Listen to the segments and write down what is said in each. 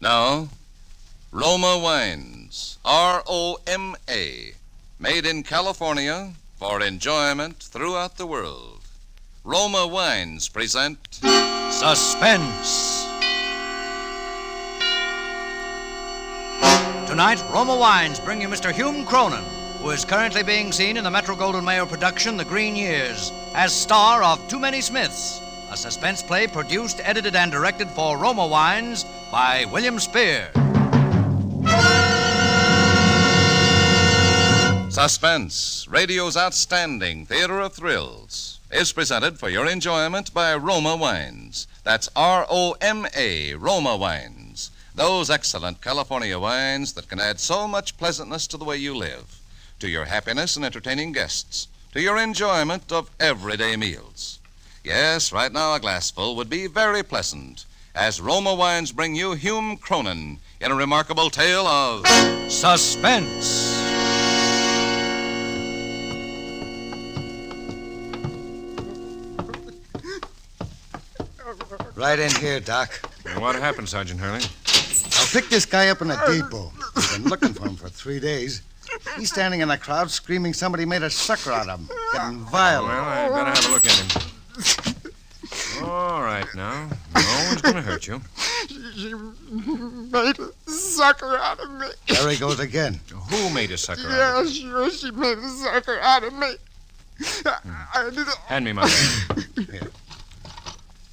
Now, Roma Wines, R-O-M-A, made in California for enjoyment throughout the world. Roma Wines present Suspense. Tonight, Roma Wines bring you Mr. Hume Cronyn, who is currently being seen in the Metro-Goldwyn-Mayer production The Green Years as star of Too Many Smiths, a suspense play produced, edited, and directed for Roma Wines by William Spear. Suspense, radio's outstanding theater of thrills, is presented for your enjoyment by Roma Wines. That's R-O-M-A, Roma Wines. Those excellent California wines that can add so much pleasantness to the way you live, to your happiness in entertaining guests, to your enjoyment of everyday meals. Yes, right now a glassful would be very pleasant, as Roma Wines bring you Hume Cronyn in a remarkable tale of Suspense. Right in here, Doc. What happened, Sergeant Hurley? I picked this guy up in a depot. We've been looking for him for 3 days. He's standing in the crowd screaming somebody made a sucker out of him, getting violent. Well, I better have a look at him. All right, now. No one's going to hurt you. She made a sucker out of me. There he goes again. Who made a sucker out of you? Yeah, sure, she made a sucker out of me. Hand me my bag. Here.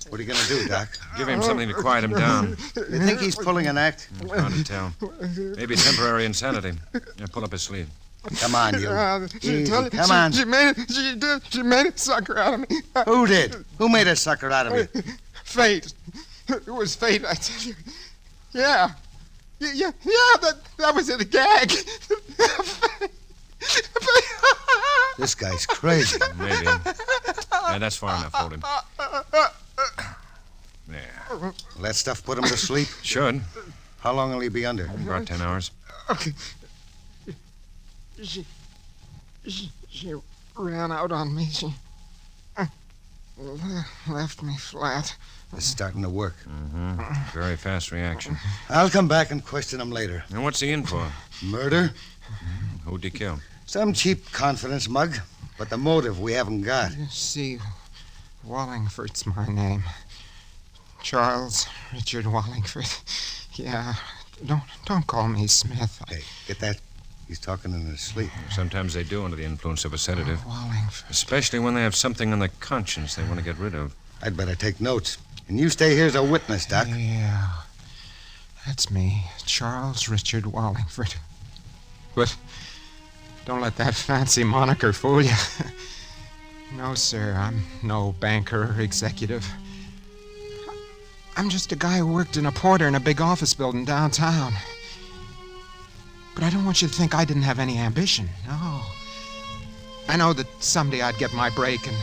What are you going to do, Doc? Give him something to quiet him down. You think he's pulling an act? It's hard to tell. Maybe temporary insanity. Yeah, pull up his sleeve. Come on, you. Easy. Come on. She made a sucker out of me. Who did? Who made a sucker out of me? Fate. It was fate, I tell you. Yeah, that was it, a gag. This guy's crazy. Maybe. Yeah, that's far enough. Hold him. There. Will that stuff put him to sleep? Should. How long will he be under? About 10 hours. Okay. She ran out on me. She left me flat. It's starting to work. Mm-hmm. Very fast reaction. I'll come back and question him later. And what's he in for? Murder? Who'd he kill? Some cheap confidence mug, but the motive we haven't got. You see, Wallingford's my name. Charles Richard Wallingford. Yeah, don't call me Smith. Hey, get that? He's talking in his sleep. Sometimes they do under the influence of a sedative. Wallingford. Especially when they have something on their conscience they want to get rid of. I'd better take notes. And you stay here as a witness, Doc. Yeah, that's me, Charles Richard Wallingford. But don't let that fancy moniker fool you. No, sir, I'm no banker or executive. I'm just a guy who worked in a porter in a big office building downtown. But I don't want you to think I didn't have any ambition. No. I know that someday I'd get my break, and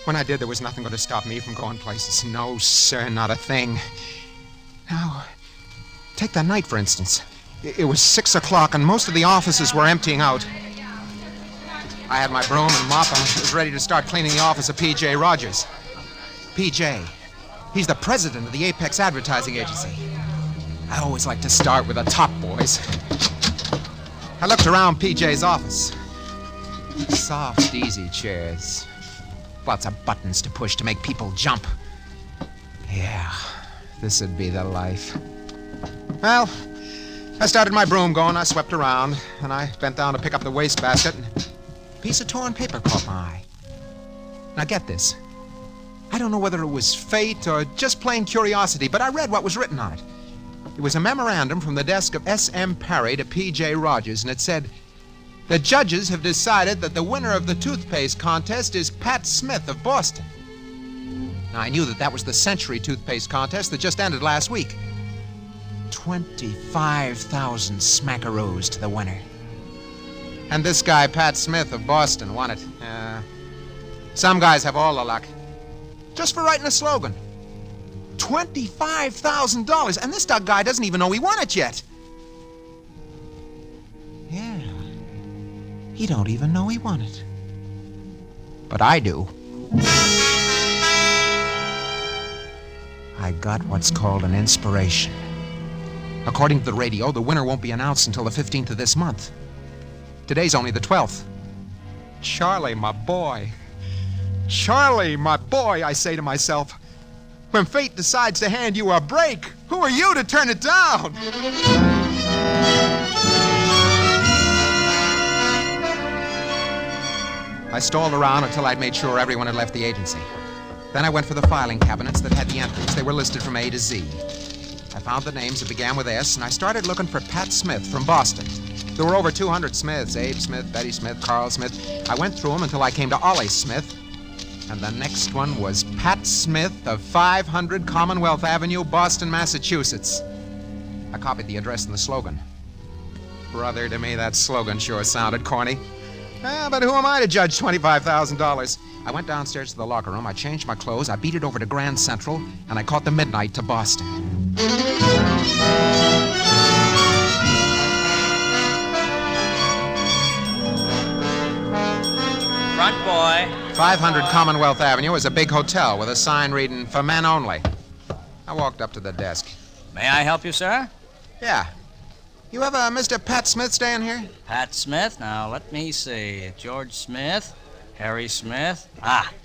when I did, there was nothing going to stop me from going places. No, sir, not a thing. Now, take that night, for instance. It was 6 o'clock, and most of the offices were emptying out. I had my broom and mop, and I was ready to start cleaning the office of P.J. Rogers. P.J., he's the president of the Apex Advertising Agency. I always like to start with the top boys. I looked around P.J.'s office. Soft, easy chairs. Lots of buttons to push to make people jump. Yeah, this would be the life. Well, I started my broom going. I swept around, and I bent down to pick up the wastebasket. And a piece of torn paper caught my eye. Now get this. I don't know whether it was fate or just plain curiosity, but I read what was written on it. It was a memorandum from the desk of S.M. Parry to P.J. Rogers, and it said, "The judges have decided that the winner of the toothpaste contest is Pat Smith of Boston." Now, I knew that was the Century toothpaste contest that just ended last week. 25,000 smackaroos to the winner. And this guy, Pat Smith of Boston, won it. Some guys have all the luck. Just for writing a slogan. $25,000, and this guy doesn't even know he won it yet. Yeah. He don't even know he won it. But I do. I got what's called an inspiration. According to the radio, the winner won't be announced until the 15th of this month. Today's only the 12th. Charlie, my boy. Charlie, my boy, I say to myself. When fate decides to hand you a break, who are you to turn it down? I stalled around until I'd made sure everyone had left the agency. Then I went for the filing cabinets that had the entries. They were listed from A to Z. I found the names that began with S, and I started looking for Pat Smith from Boston. There were over 200 Smiths, Abe Smith, Betty Smith, Carl Smith. I went through them until I came to Ollie Smith. And the next one was Pat Smith of 500 Commonwealth Avenue, Boston, Massachusetts. I copied the address and the slogan. Brother, to me, that slogan sure sounded corny. But who am I to judge $25,000? I went downstairs to the locker room, I changed my clothes, I beat it over to Grand Central, and I caught the midnight to Boston. Front boy. 500 Commonwealth Avenue is a big hotel with a sign reading, "For men only." I walked up to the desk. May I help you, sir? Yeah. You have a Mr. Pat Smith staying here? Pat Smith? Now, let me see. George Smith, Harry Smith.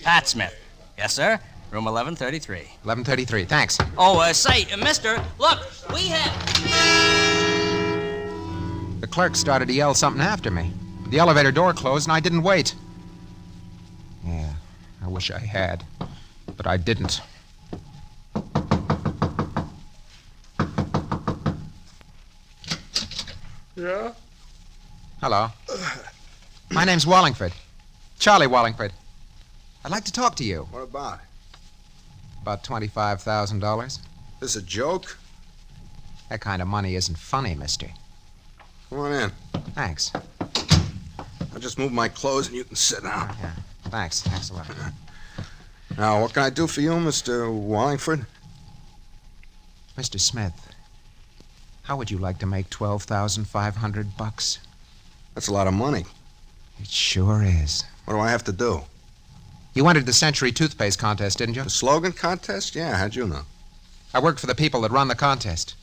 Pat Smith. Yes, sir. Room 1133. 1133, thanks. Oh, say, mister, look, we have... The clerk started to yell something after me. The elevator door closed and I didn't wait. Yeah, I wish I had, but I didn't. Yeah? Hello. My name's Wallingford. Charlie Wallingford. I'd like to talk to you. What about? About $25,000. This a joke? That kind of money isn't funny, mister. Come on in. Thanks. I'll just move my clothes and you can sit down. Yeah, thanks. Thanks a lot. Now, what can I do for you, Mr. Wallingford? Mr. Smith, how would you like to make $12,500? That's a lot of money. It sure is. What do I have to do? You entered the Century Toothpaste contest, didn't you? The slogan contest? Yeah, how'd you know? I work for the people that run the contest.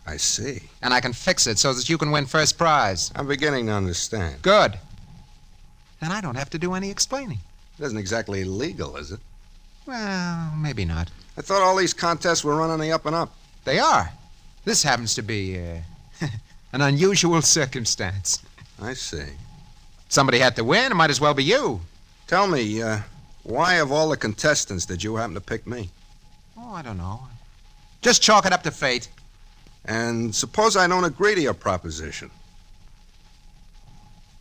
I see. And I can fix it so that you can win first prize. I'm beginning to understand. Good. Then I don't have to do any explaining. It isn't exactly legal, is it? Well, maybe not. I thought all these contests were run on the up and up. They are. This happens to be an unusual circumstance. I see. Somebody had to win. It might as well be you. Tell me, why of all the contestants did you happen to pick me? Oh, I don't know. Just chalk it up to fate. And suppose I don't agree to your proposition.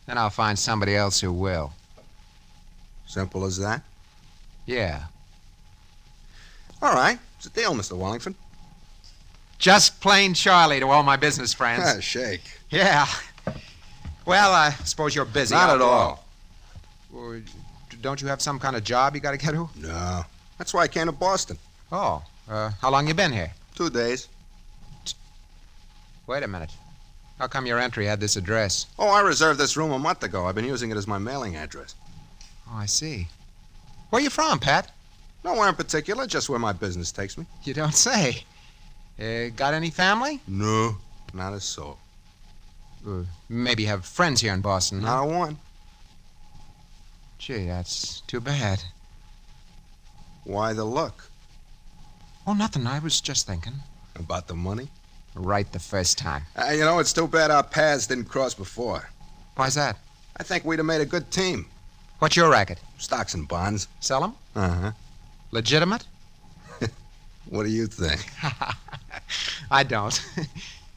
Then I'll find somebody else who will. Simple as that? Yeah. All right. It's a deal, Mr. Wallingford. Just plain Charlie to all my business friends. Shake. Yeah. Well, I suppose you're busy. Not I'll at go. all. Well, don't you have some kind of job you got to get to? No. That's why I came to Boston. Oh. How long you been here? 2 days. Wait a minute. How come your entry had this address? Oh, I reserved this room a month ago. I've been using it as my mailing address. Oh, I see. Where you from, Pat? Nowhere in particular, just where my business takes me. You don't say. Got any family? No, not a soul. Maybe you have friends here in Boston, huh? Not a one. Gee, that's too bad. Why the look? Oh, nothing. I was just thinking. About the money? Right the first time. It's too bad our paths didn't cross before. Why's that? I think we'd have made a good team. What's your racket? Stocks and bonds. Sell 'em? Uh-huh. Legitimate? What do you think? I don't.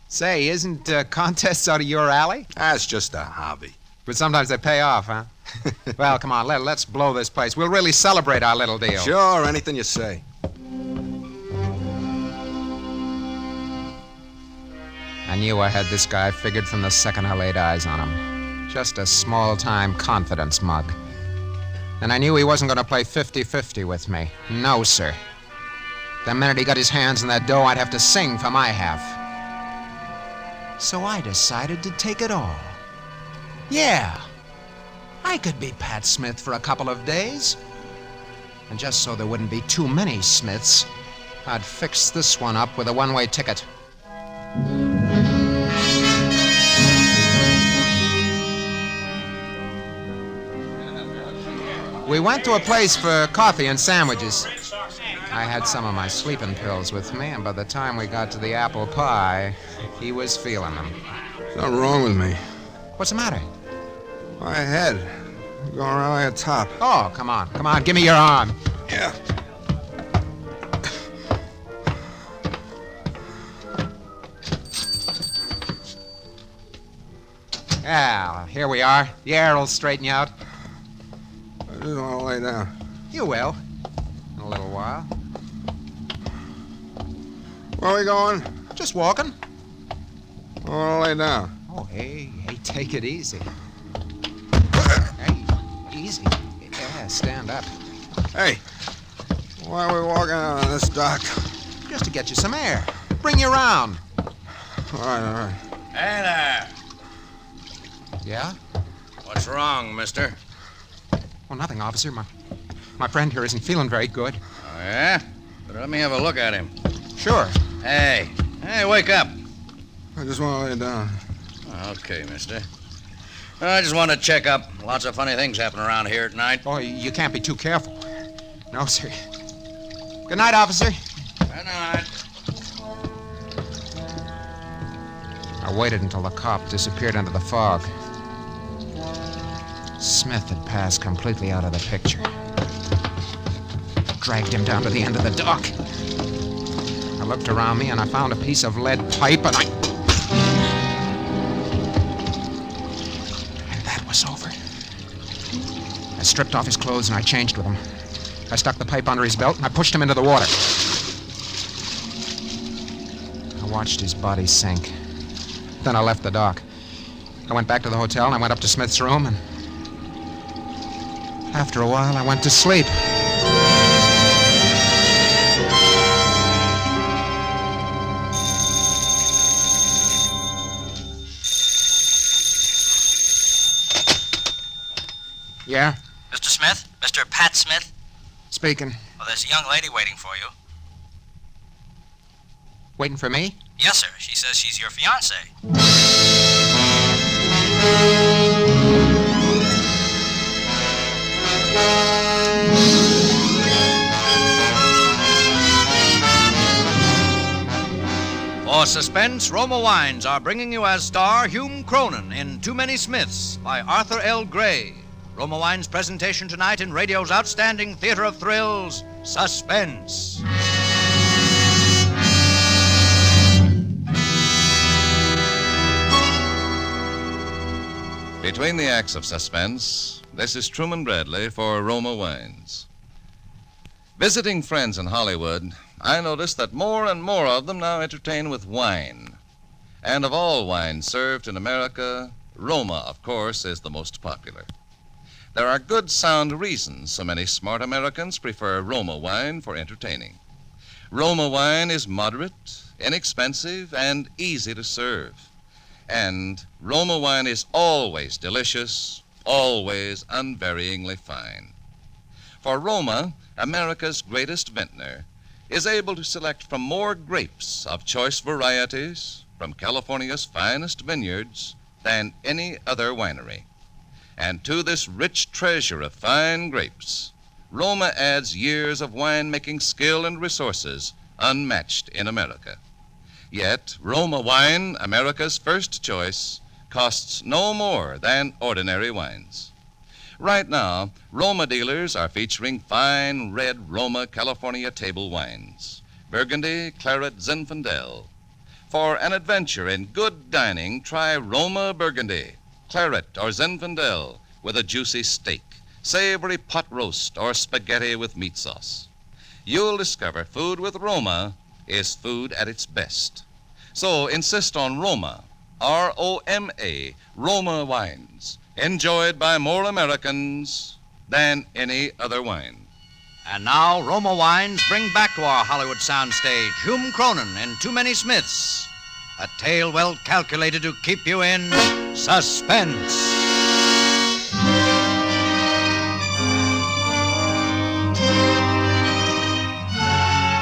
Say, isn't contests out of your alley? It's just a hobby. But sometimes they pay off, huh? Well, come on, let's blow this place. We'll really celebrate our little deal. Sure, anything you say. I knew I had this guy figured from the second I laid eyes on him. Just a small-time confidence mug. And I knew he wasn't going to play 50-50 with me. No, sir. The minute he got his hands on that dough, I'd have to sing for my half. So I decided to take it all. Yeah, I could be Pat Smith for a couple of days. And just so there wouldn't be too many Smiths, I'd fix this one up with a one-way ticket. We went to a place for coffee and sandwiches. I had some of my sleeping pills with me, and by the time we got to the apple pie, he was feeling them. Something wrong with me. What's the matter? My head. I'm going around like a top. Oh, come on, give me your arm. Yeah. Yeah, here we are. The air will straighten you out. I just want to lay down. You will. In a little while. Where are we going? Just walking. I want to lay down. Oh, hey, take it easy. Hey, easy. Yeah, stand up. Hey, why are we walking out on this dock? Just to get you some air. Bring you around. All right. Hey there. Yeah? What's wrong, mister? Well, nothing, officer. My friend here isn't feeling very good. Oh, yeah? But let me have a look at him. Sure. Hey, wake up. I just want to lay down. Okay, mister. I just want to check up. Lots of funny things happen around here at night. Oh, you can't be too careful. No, sir. Good night, officer. Good night. I waited until the cop disappeared into the fog. Smith had passed completely out of the picture. Dragged him down to the end of the dock. I looked around me and I found a piece of lead pipe and that was over. I stripped off his clothes and I changed with him. I stuck the pipe under his belt and I pushed him into the water. I watched his body sink. Then I left the dock. I went back to the hotel and I went up to Smith's room and after a while I went to sleep. Yeah? Mr. Smith? Mr. Pat Smith? Speaking. Well, there's a young lady waiting for you. Waiting for me? Yes, sir. She says she's your fiancée. For Suspense, Roma Wines are bringing you as star Hume Cronyn in Too Many Smiths by Arthur L. Gray. Roma Wines' presentation tonight in radio's outstanding theater of thrills, Suspense. Between the acts of Suspense, this is Truman Bradley for Roma Wines. Visiting friends in Hollywood, I noticed that more and more of them now entertain with wine. And of all wines served in America, Roma, of course, is the most popular. There are good, sound reasons so many smart Americans prefer Roma wine for entertaining. Roma wine is moderate, inexpensive, and easy to serve. And Roma wine is always delicious, always unvaryingly fine. For Roma, America's greatest vintner, is able to select from more grapes of choice varieties from California's finest vineyards than any other winery. And to this rich treasure of fine grapes, Roma adds years of winemaking skill and resources unmatched in America. Yet, Roma wine, America's first choice, costs no more than ordinary wines. Right now, Roma dealers are featuring fine red Roma California table wines, Burgundy, Claret, Zinfandel. For an adventure in good dining, try Roma Burgundy, Claret, or Zinfandel with a juicy steak, savory pot roast, or spaghetti with meat sauce. You'll discover food with Roma is food at its best. So insist on Roma, R-O-M-A, Roma wines, enjoyed by more Americans than any other wine. And now, Roma Wines bring back to our Hollywood soundstage Hume Cronyn in Too Many Smiths, a tale well calculated to keep you in suspense.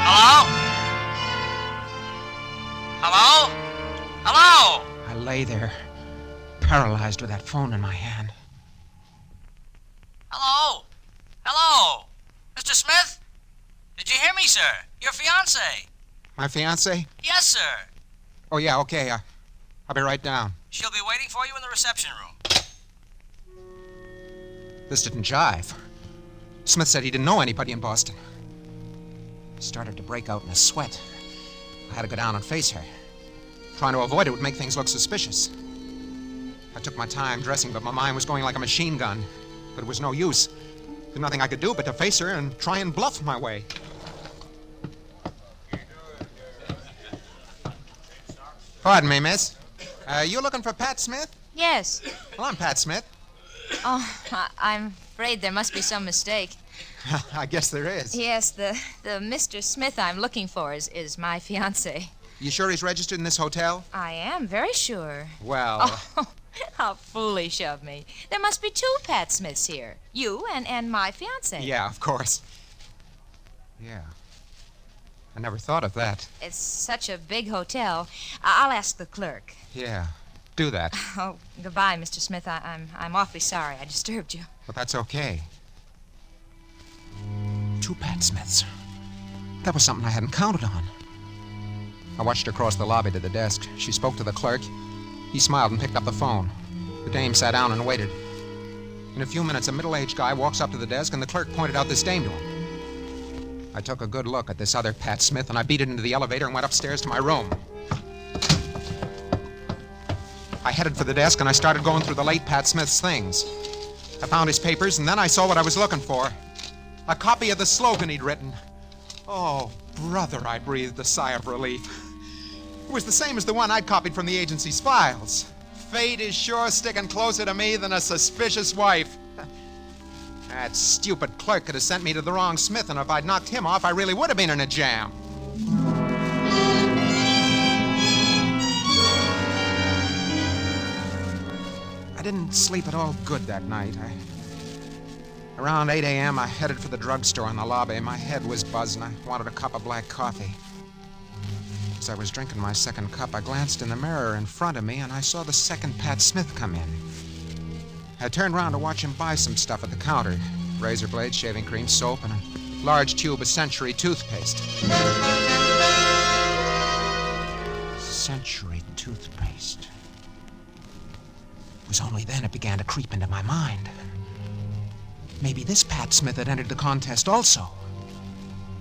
Hello? Hello? Hello? I lay there, paralyzed with that phone in my hand. Hello? sir. Your fiancée. My fiancée? Yes, sir. Oh, yeah, okay. I'll be right down. She'll be waiting for you in the reception room. This didn't jive. Smith said he didn't know anybody in Boston. He started to break out in a sweat. I had to go down and face her. Trying to avoid it would make things look suspicious. I took my time dressing, but my mind was going like a machine gun. But it was no use. There's nothing I could do but to face her and try and bluff my way. Pardon me, miss. You looking for Pat Smith? Yes. Well, I'm Pat Smith. Oh, I'm afraid there must be some mistake. I guess there is. Yes, the Mr. Smith I'm looking for is my fiancé. You sure he's registered in this hotel? I am very sure. Well... Oh, how foolish of me. There must be two Pat Smiths here. You and my fiancé. Yeah, of course. Yeah. I never thought of that. It's such a big hotel. I'll ask the clerk. Yeah, do that. Oh, goodbye, Mr. Smith. I'm awfully sorry I disturbed you. But that's okay. Two Pat Smiths. That was something I hadn't counted on. I watched her cross the lobby to the desk. She spoke to the clerk. He smiled and picked up the phone. The dame sat down and waited. In a few minutes, a middle-aged guy walks up to the desk, and the clerk pointed out this dame to him. I took a good look at this other Pat Smith, and I beat it into the elevator and went upstairs to my room. I headed for the desk, and I started going through the late Pat Smith's things. I found his papers, and then I saw what I was looking for. A copy of the slogan he'd written. Oh, brother, I breathed a sigh of relief. It was the same as the one I'd copied from the agency's files. Fate is sure sticking closer to me than a suspicious wife. That stupid clerk could have sent me to the wrong Smith, and if I'd knocked him off, I really would have been in a jam. I didn't sleep at all good that night. Around 8 a.m., I headed for the drugstore in the lobby. My head was buzzing. I wanted a cup of black coffee. As I was drinking my second cup, I glanced in the mirror in front of me, and I saw the second Pat Smith come in. I turned around to watch him buy some stuff at the counter. Razor blades, shaving cream, soap, and a large tube of Century toothpaste. Century toothpaste. It was only then it began to creep into my mind. Maybe this Pat Smith had entered the contest also.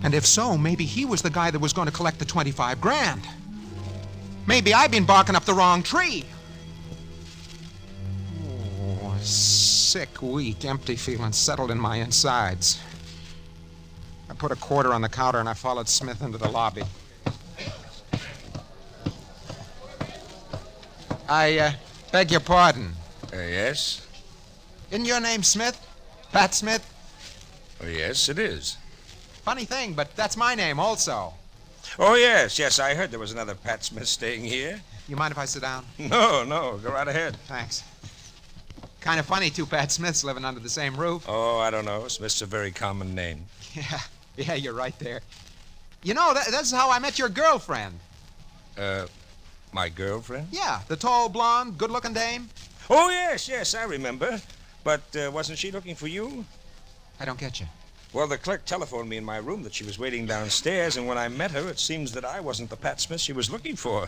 And if so, maybe he was the guy that was going to collect the 25 grand. Maybe I'd been barking up the wrong tree. Oh, a sick, weak, empty feeling settled in my insides. I put a quarter on the counter and I followed Smith into the lobby. I beg your pardon. Yes? Isn't your name Smith? Pat Smith? Oh, yes, it is. Funny thing, but that's my name also. Oh, yes, I heard there was another Pat Smith staying here. You mind if I sit down? No, go right ahead. Thanks. Kind of funny, two Pat Smiths living under the same roof. Oh, I don't know. Smith's a very common name. Yeah, you're right there. You know, that's how I met your girlfriend. My girlfriend? Yeah, the tall, blonde, good-looking dame. Oh, yes, I remember. But wasn't she looking for you? I don't get you. Well, the clerk telephoned me in my room that she was waiting downstairs, and when I met her, it seems that I wasn't the Pat Smith she was looking for.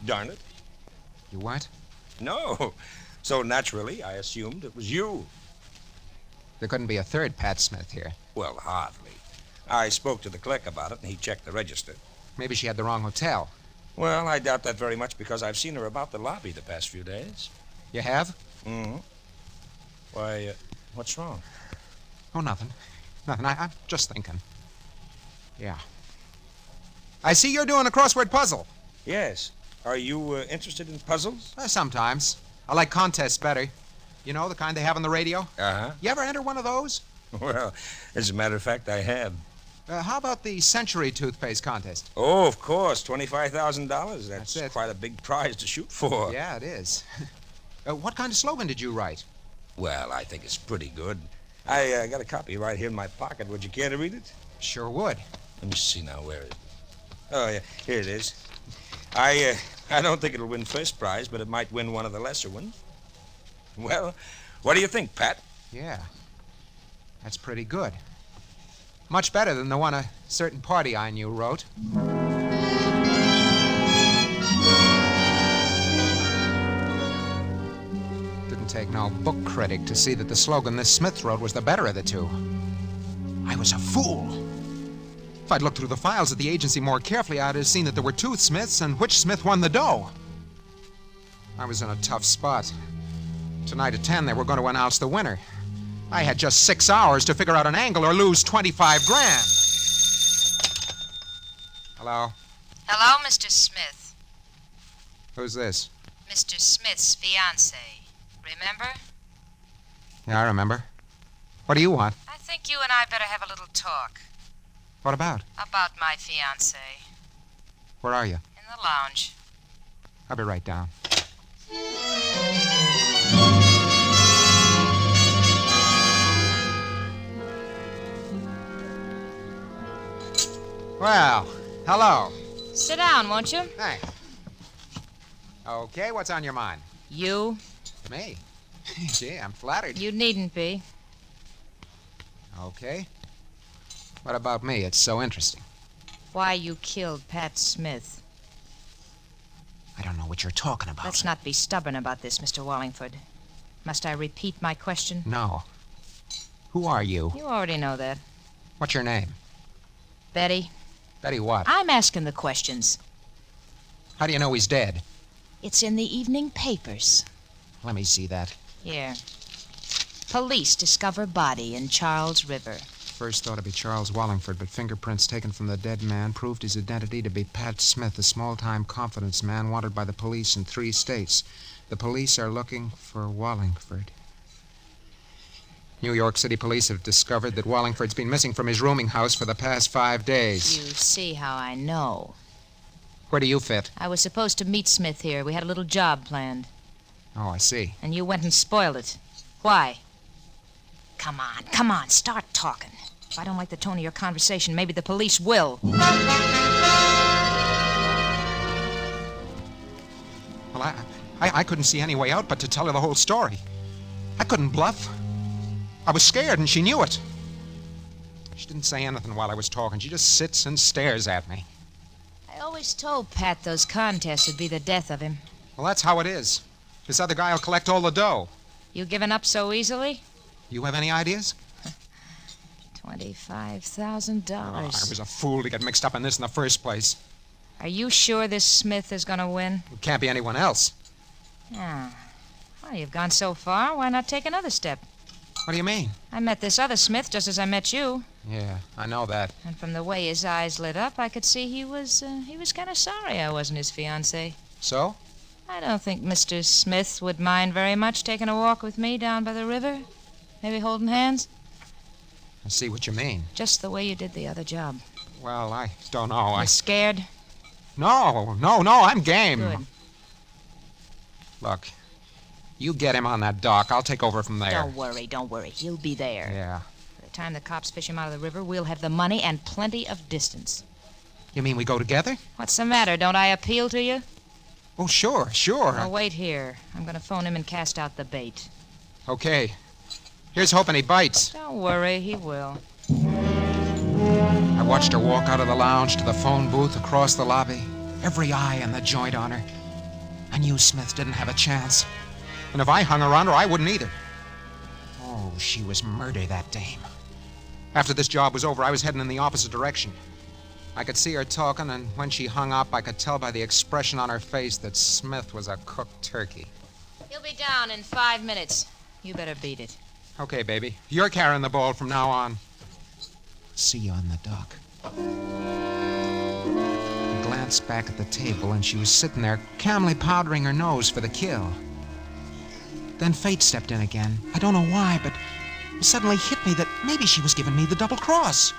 Darn it. You what? No. So naturally, I assumed it was you. There couldn't be a third Pat Smith here. Well, hardly. I spoke to the clerk about it, and he checked the register. Maybe she had the wrong hotel. Well, I doubt that very much because I've seen her about the lobby the past few days. You have? Mm-hmm. Why, what's wrong? Oh, nothing. Nothing. I'm just thinking. Yeah. I see you're doing a crossword puzzle. Yes. Are you interested in puzzles? Sometimes. I like contests better. You know, the kind they have on the radio? Uh-huh. You ever enter one of those? Well, as a matter of fact, I have. How about the Century toothpaste contest? Oh, of course. $25,000. That's it. Quite a big prize to shoot for. Yeah, it is. What kind of slogan did you write? Well, I think it's pretty good. I got a copy right here in my pocket. Would you care to read it? Sure would. Let me see now. Where is it? Oh, yeah. Here it is. I don't think it'll win first prize, but it might win one of the lesser ones. Well, what do you think, Pat? Yeah. That's pretty good. Much better than the one a certain party I knew wrote. Didn't take no book critic to see that the slogan this Smith wrote was the better of the two. I was a fool. If I'd looked through the files at the agency more carefully, I'd have seen that there were two Smiths and which Smith won the dough. I was in a tough spot. Tonight at 10, they were going to announce the winner. I had just 6 hours to figure out an angle or lose 25 grand. Hello? Hello, Mr. Smith. Who's this? Mr. Smith's fiancée. Remember? Yeah, I remember. What do you want? I think you and I better have a little talk. What about? About my fiancé. Where are you? In the lounge. I'll be right down. Well, hello. Sit down, won't you? Hey. Okay, what's on your mind? You? Me? Gee, I'm flattered. You needn't be. Okay. What about me? It's so interesting. Why you killed Pat Smith. I don't know what you're talking about. Let's not be stubborn about this, Mr. Wallingford. Must I repeat my question? No. Who are you? You already know that. What's your name? Betty. Betty what? I'm asking the questions. How do you know he's dead? It's in the evening papers. Let me see that. Here. Police discover body in Charles River. First thought to be Charles Wallingford, but fingerprints taken from the dead man proved his identity to be Pat Smith, a small-time confidence man wanted by the police in 3 states. The police are looking for Wallingford. New York City police have discovered that Wallingford's been missing from his rooming house for the past 5 days. You see how I know. Where do you fit? I was supposed to meet Smith here. We had a little job planned. Oh, I see. And you went and spoiled it. Why? Come on, start talking. If I don't like the tone of your conversation, maybe the police will. Well, I couldn't see any way out but to tell her the whole story. I couldn't bluff. I was scared, and she knew it. She didn't say anything while I was talking. She just sits and stares at me. I always told Pat those contests would be the death of him. Well, that's how it is. This other guy will collect all the dough. You giving up so easily? You have any ideas? $25,000. I was a fool to get mixed up in this in the first place. Are you sure this Smith is going to win? It can't be anyone else. Ah. Well, you've gone so far. Why not take another step? What do you mean? I met this other Smith just as I met you. Yeah, I know that. And from the way his eyes lit up, I could see he was kind of sorry I wasn't his fiancée. So? I don't think Mr. Smith would mind very much taking a walk with me down by the river. Maybe holding hands. I see what you mean. Just the way you did the other job. Well, I don't know. You scared? No, I'm game. Good. Look, you get him on that dock. I'll take over from there. Don't worry. He'll be there. Yeah. By the time the cops fish him out of the river, we'll have the money and plenty of distance. You mean we go together? What's the matter? Don't I appeal to you? Oh, sure. Now, wait here. I'm going to phone him and cast out the bait. Okay. Here's hoping he bites. Don't worry, he will. I watched her walk out of the lounge to the phone booth across the lobby. Every eye in the joint on her. I knew Smith didn't have a chance. And if I hung around her, I wouldn't either. Oh, she was murder, that dame. After this job was over, I was heading in the opposite direction. I could see her talking, and when she hung up, I could tell by the expression on her face that Smith was a cooked turkey. He'll be down in 5 minutes. You better beat it. Okay, baby. You're carrying the ball from now on. See you on the dock. I glanced back at the table, and she was sitting there calmly powdering her nose for the kill. Then fate stepped in again. I don't know why, but it suddenly hit me that maybe she was giving me the double cross.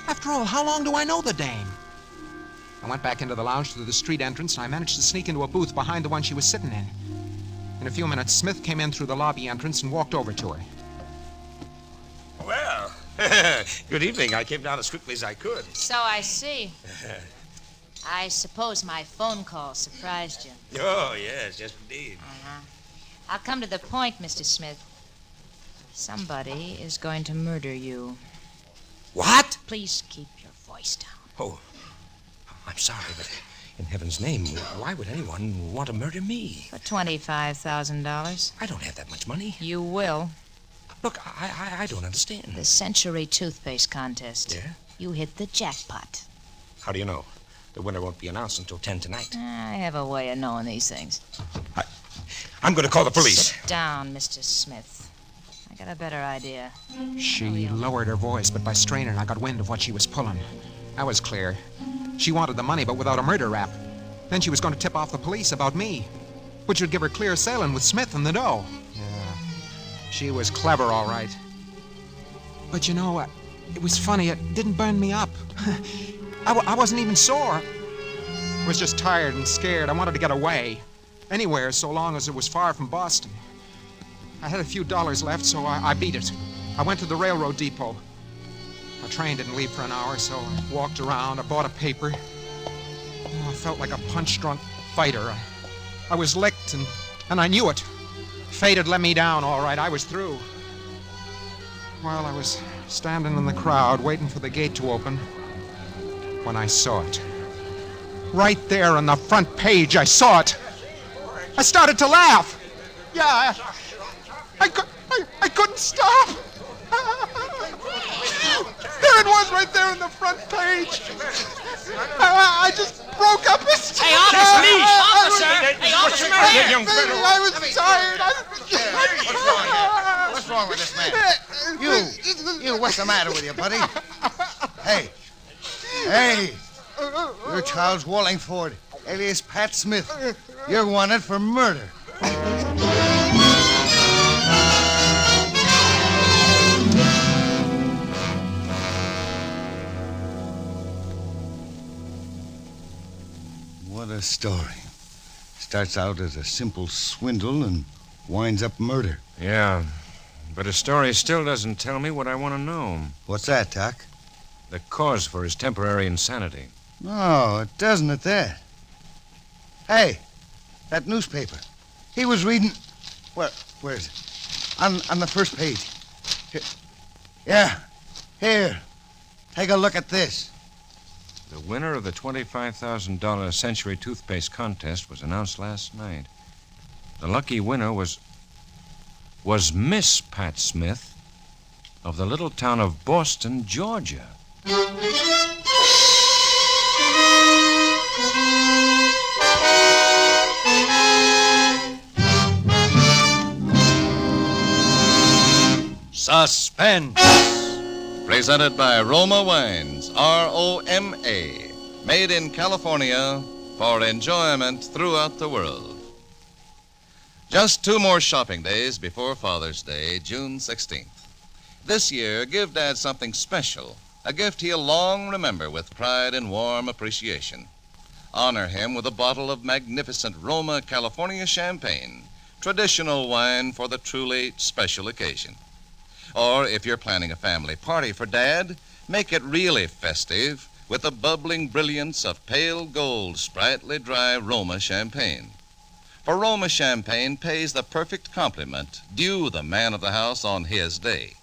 After all, how long do I know the dame? I went back into the lounge through the street entrance, and I managed to sneak into a booth behind the one she was sitting in. In a few minutes, Smith came in through the lobby entrance and walked over to her. Well, good evening. I came down as quickly as I could. So I see. I suppose my phone call surprised you. Oh, yes, indeed. I'll come to the point, Mr. Smith. Somebody is going to murder you. What? Please keep your voice down. Oh, I'm sorry, but in heaven's name, why would anyone want to murder me? For $25,000. I don't have that much money. You will. Look, I don't understand. The Century Toothpaste Contest. Yeah? You hit the jackpot. How do you know? The winner won't be announced until 10 tonight. I have a way of knowing these things. I'm going to call the police. Sit down, Mr. Smith. I got a better idea. She lowered her voice, but by straining, I got wind of what she was pulling. That was clear. She wanted the money, but without a murder rap. Then she was going to tip off the police about me, which would give her clear sailing with Smith and the dough. Yeah, she was clever, all right. But you know, it was funny. It didn't burn me up. I wasn't even sore. I was just tired and scared. I wanted to get away. Anywhere, so long as it was far from Boston. I had a few dollars left, so I beat it. I went to the railroad depot. My train didn't leave for an hour, so I walked around. I bought a paper. Oh, I felt like a punch-drunk fighter. I was licked, and I knew it. Fate had let me down, all right. I was through. While I was standing in the crowd, waiting for the gate to open, when I saw it. Right there on the front page, I saw it. I started to laugh. Yeah, I couldn't stop. There it was right there on the front page. I just broke up hysterics. Hey, officer! Officer! Hey, officer! I was tired. What's wrong with this man? You, what's the matter with you, buddy? Hey, you're Charles Wallingford, alias Pat Smith. You're wanted for murder. What a story. Starts out as a simple swindle and winds up murder. Yeah, but a story still doesn't tell me what I want to know. What's that, Doc? The cause for his temporary insanity. No, it doesn't at that. Hey, that newspaper. He was reading... Where is it? On the first page. Here. Yeah, here. Take a look at this. The winner of the $25,000 Century Toothpaste Contest was announced last night. The lucky winner was Miss Pat Smith of the little town of Boston, Georgia. Suspense. Presented by Roma Wines, R-O-M-A. Made in California for enjoyment throughout the world. Just 2 more shopping days before Father's Day, June 16th. This year, give Dad something special, a gift he'll long remember with pride and warm appreciation. Honor him with a bottle of magnificent Roma California champagne, traditional wine for the truly special occasion. Or if you're planning a family party for Dad, make it really festive with the bubbling brilliance of pale gold, sprightly dry Roma champagne. For Roma champagne pays the perfect compliment due the man of the house on his day.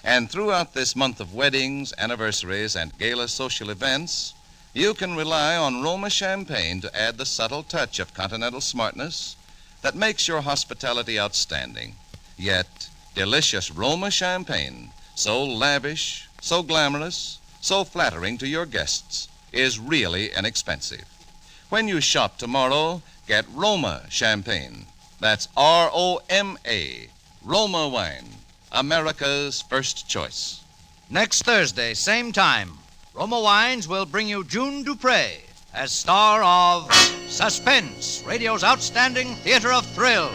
And throughout this month of weddings, anniversaries, and gala social events, you can rely on Roma champagne to add the subtle touch of continental smartness that makes your hospitality outstanding. Yet, delicious Roma champagne, so lavish, so glamorous, so flattering to your guests, is really inexpensive. When you shop tomorrow, get Roma champagne. That's R-O-M-A, Roma wine, America's first choice. Next Thursday, same time, Roma Wines will bring you June Dupree as star of Suspense, radio's outstanding theater of thrills.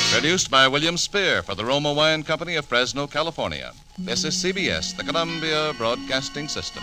Produced by William Spear for the Roma Wine Company of Fresno, California. This is CBS, the Columbia Broadcasting System.